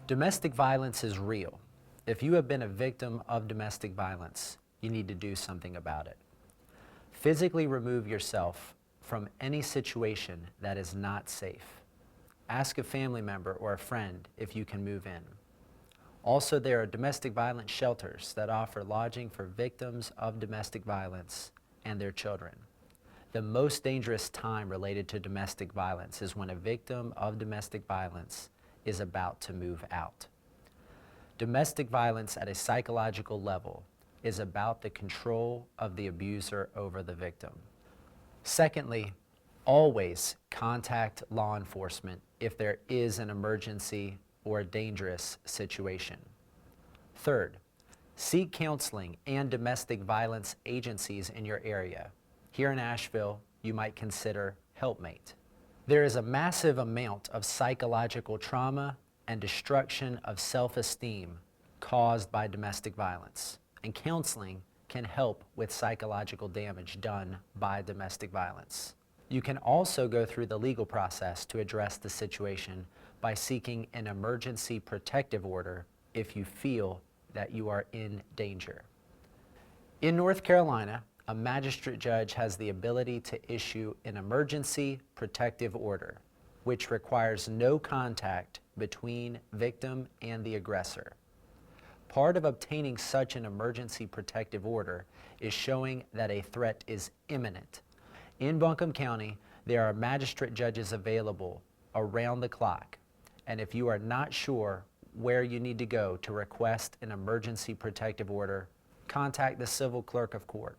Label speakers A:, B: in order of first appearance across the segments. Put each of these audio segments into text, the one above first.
A: Domestic violence is real. If you have been a victim of domestic violence, you need to do something about it. Physically remove yourself from any situation that is not safe. Ask a family member or a friend if you can move in. Also, there are domestic violence shelters that offer lodging for victims of domestic violence and their children. The most dangerous time related to domestic violence is when a victim of domestic violence is about to move out. Domestic violence at a psychological level is about the control of the abuser over the victim. Secondly, always contact law enforcement if there is an emergency or a dangerous situation. Third, seek counseling and domestic violence agencies in your area. Here in Asheville, you might consider Helpmate. There is a massive amount of psychological trauma and destruction of self-esteem caused by domestic violence, and counseling can help with psychological damage done by domestic violence. You can also go through the legal process to address the situation by seeking an emergency protective order if you feel that you are in danger. In North Carolina, a magistrate judge has the ability to issue an emergency protective order, which requires no contact between victim and the aggressor. Part of obtaining such an emergency protective order is showing that a threat is imminent. In Buncombe County, there are magistrate judges available around the clock, and if you are not sure where you need to go to request an emergency protective order, contact the civil clerk of court.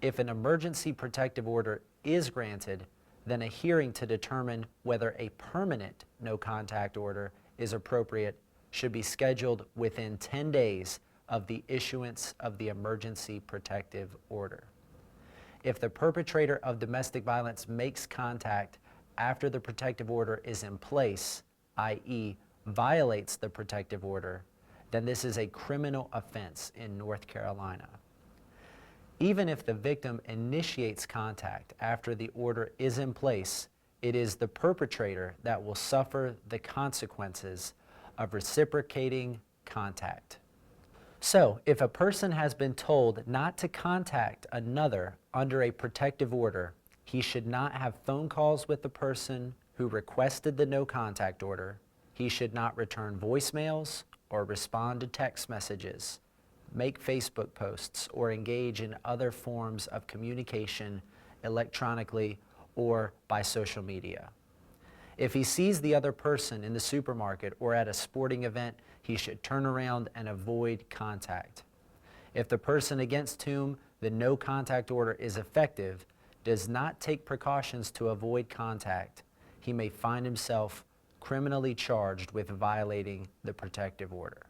A: If an emergency protective order is granted, then a hearing to determine whether a permanent no-contact order is appropriate should be scheduled within 10 days of the issuance of the emergency protective order. If the perpetrator of domestic violence makes contact after the protective order is in place, i.e., violates the protective order, then this is a criminal offense in North Carolina. Even if the victim initiates contact after the order is in place, it is the perpetrator that will suffer the consequences of reciprocating contact. So, if a person has been told not to contact another under a protective order, he should not have phone calls with the person who requested the no contact order. He should not return voicemails or respond to text messages, make Facebook posts, or engage in other forms of communication electronically or by social media. If he sees the other person in the supermarket or at a sporting event, he should turn around and avoid contact. If the person against whom the no contact order is effective does not take precautions to avoid contact, he may find himself criminally charged with violating the protective order.